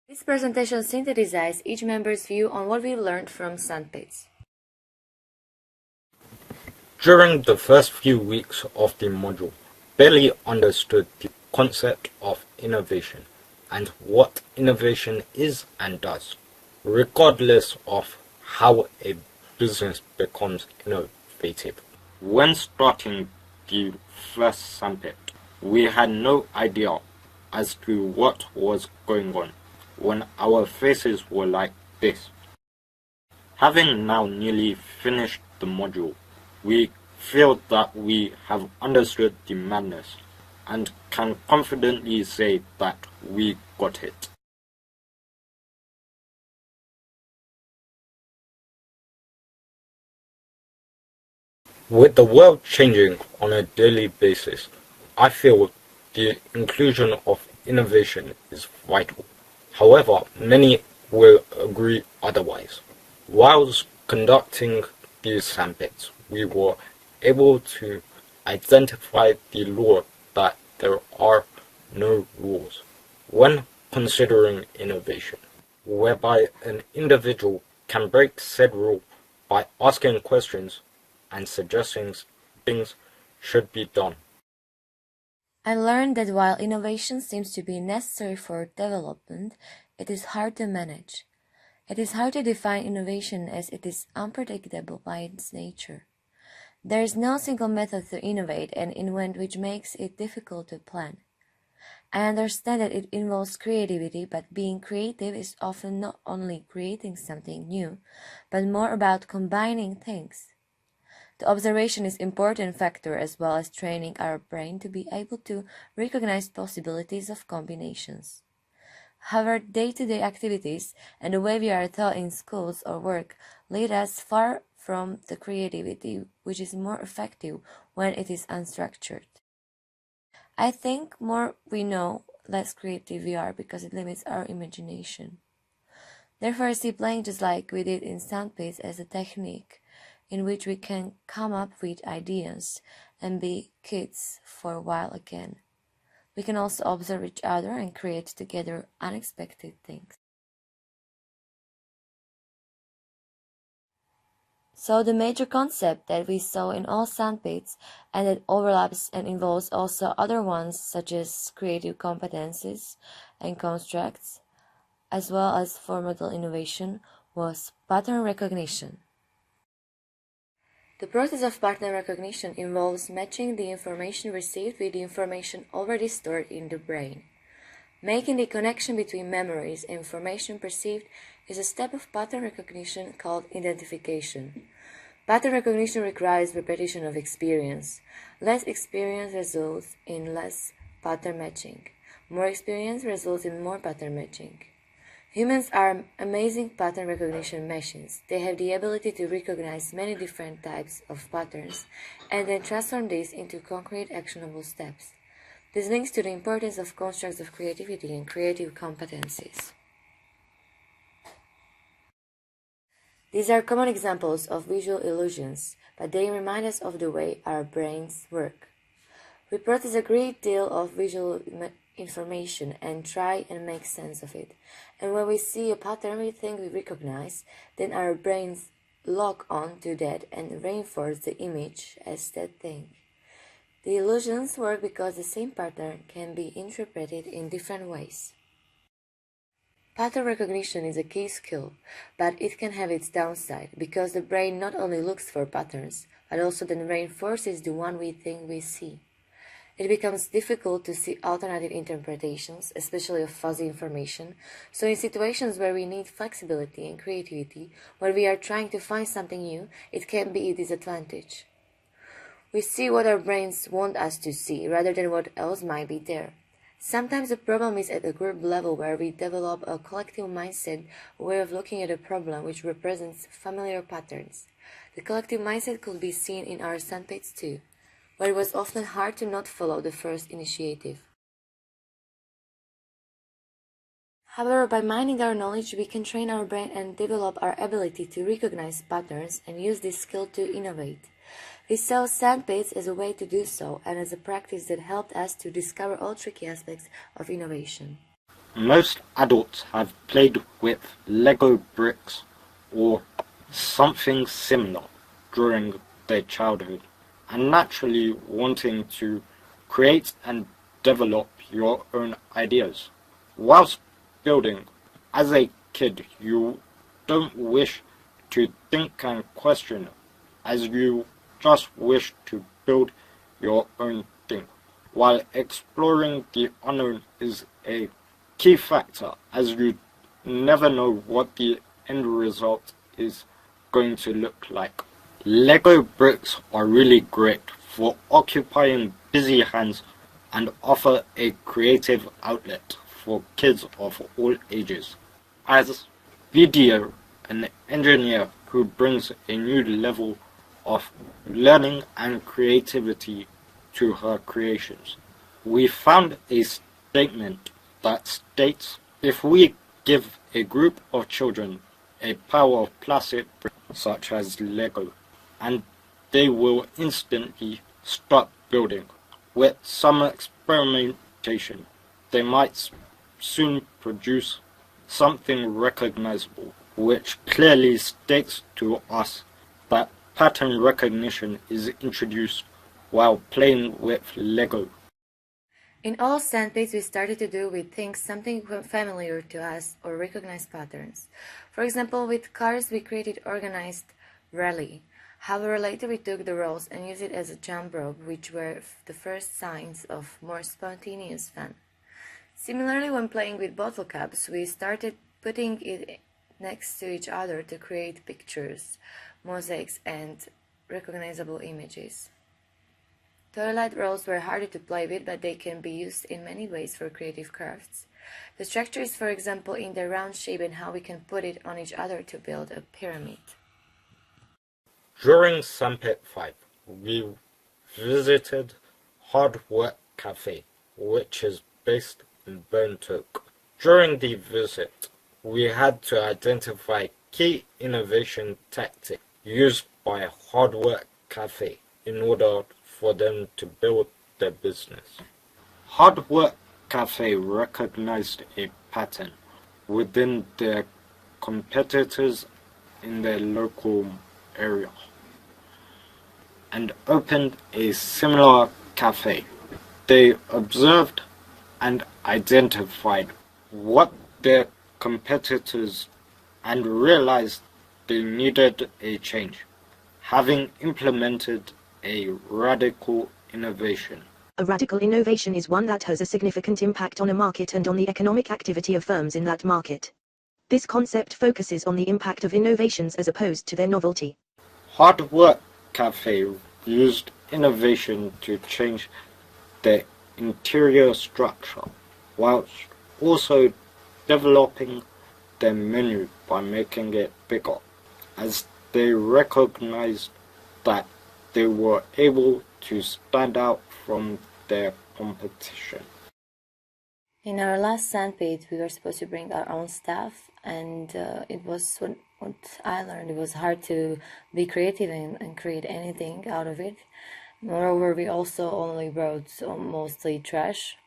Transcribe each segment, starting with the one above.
This presentation synthesizes each member's view on what we learned from Sandpits. During the first few weeks of the module, barely understood the concept of innovation and what innovation is and does, regardless of how a business becomes innovative. When starting the first Sandpit, we had no idea as to what was going on when our faces were like this. Having now nearly finished the module, we feel that we have understood the madness and can confidently say that we got it. With the world changing on a daily basis, I feel the inclusion of innovation is vital. However, many will agree otherwise. Whilst conducting these Sandpits, we were able to identify the law that there are no rules when considering innovation, whereby an individual can break said rule by asking questions and suggesting things should be done. I learned that while innovation seems to be necessary for development, it is hard to manage. It is hard to define innovation as it is unpredictable by its nature. There is no single method to innovate and invent which makes it difficult to plan. I understand that it involves creativity, but being creative is often not only creating something new, but more about combining things. The observation is an important factor as well as training our brain to be able to recognize possibilities of combinations. However, day-to-day activities and the way we are taught in schools or work lead us far from the creativity, which is more effective when it is unstructured. I think more we know, less creative we are because it limits our imagination. Therefore, I see playing just like we did in Sandpits as a technique in which we can come up with ideas and be kids for a while again. We can also observe each other and create together unexpected things. So the major concept that we saw in all Sandpits and that overlaps and involves also other ones such as creative competencies and constructs, as well as formal innovation, was pattern recognition. The process of pattern recognition involves matching the information received with the information already stored in the brain. Making the connection between memories and information perceived is a step of pattern recognition called identification. Pattern recognition requires repetition of experience. Less experience results in less pattern matching. More experience results in more pattern matching. Humans are amazing pattern recognition machines. They have the ability to recognize many different types of patterns and then transform these into concrete actionable steps. This links to the importance of constructs of creativity and creative competencies. These are common examples of visual illusions, but they remind us of the way our brains work. We process a great deal of visual information and try and make sense of it. And when we see a pattern we think we recognize, then our brains lock on to that and reinforce the image as that thing. The illusions work because the same pattern can be interpreted in different ways. Pattern recognition is a key skill, but it can have its downside because the brain not only looks for patterns, but also then reinforces the one we think we see. It becomes difficult to see alternative interpretations, especially of fuzzy information, so in situations where we need flexibility and creativity, where we are trying to find something new, it can be a disadvantage. We see what our brains want us to see, rather than what else might be there. Sometimes the problem is at a group level where we develop a collective mindset, a way of looking at a problem which represents familiar patterns. The collective mindset could be seen in our Sandpits too, where it was often hard to not follow the first initiative. However, by mining our knowledge, we can train our brain and develop our ability to recognize patterns and use this skill to innovate. We saw Sandpits as a way to do so and as a practice that helped us to discover all tricky aspects of innovation. Most adults have played with Lego bricks or something similar during their childhood, and naturally wanting to create and develop your own ideas. Whilst building, as a kid, you don't wish to think and question, as you just wish to build your own thing. While exploring the unknown is a key factor, as you never know what the end result is going to look like. Lego bricks are really great for occupying busy hands and offer a creative outlet for kids of all ages. As Video, an engineer who brings a new level of learning and creativity to her creations, we found a statement that states, if we give a group of children a pile of plastic bricks such as Lego, and they will instantly start building. With some experimentation, they might soon produce something recognizable, which clearly states to us that pattern recognition is introduced while playing with Lego. In all Sandpits, we started to do with things something familiar to us or recognize patterns. For example, with cars, we created organized rally. However, later we took the rolls and used it as a jump rope, which were the first signs of more spontaneous fun. Similarly, when playing with bottle caps, we started putting it next to each other to create pictures, mosaics, and recognizable images. Toilet rolls were harder to play with, but they can be used in many ways for creative crafts. The structure is, for example, in the round shape and how we can put it on each other to build a pyramid. During Sandpit 5, we visited Hard Work Cafe, which is based in Burntoke. During the visit, we had to identify key innovation tactics used by Hard Work Cafe in order for them to build their business. Hard Work Cafe recognized a pattern within their competitors in their local area and opened a similar cafe. They observed and identified what their competitors and realized they needed a change, having implemented a radical innovation. A radical innovation is one that has a significant impact on a market and on the economic activity of firms in that market. This concept focuses on the impact of innovations as opposed to their novelty. Hard Work Cafe used innovation to change their interior structure, whilst also developing their menu by making it bigger, as they recognized that they were able to stand out from their competition. In our last Sandpit, we were supposed to bring our own staff, and it was what I learned. It was hard to be creative and create anything out of it. Moreover, we also only brought mostly trash.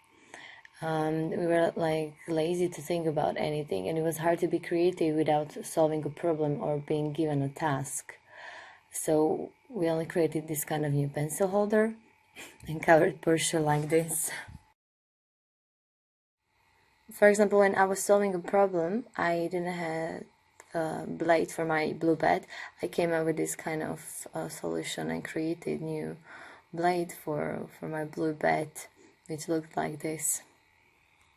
We were like lazy to think about anything, and it was hard to be creative without solving a problem or being given a task. So we only created this kind of new pencil holder and covered Porsche like this. For example, when I was solving a problem, I didn't have a blade for my blue bed. I came up with this kind of solution and created new blade for my blue bed, which looked like this.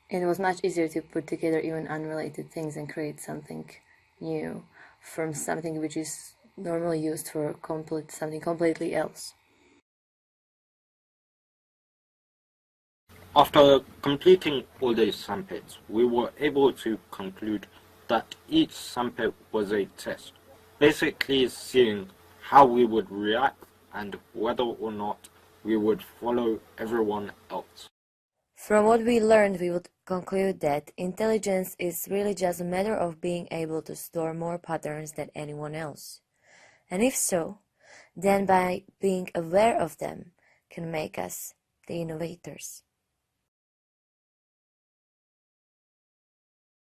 It was much easier to put together even unrelated things and create something new from something which is normally used for something completely else. After completing all these Sandpits, we were able to conclude that each Sandpit was a test, basically seeing how we would react and whether or not we would follow everyone else. From what we learned, we would conclude that intelligence is really just a matter of being able to store more patterns than anyone else. And if so, then by being aware of them can make us the innovators.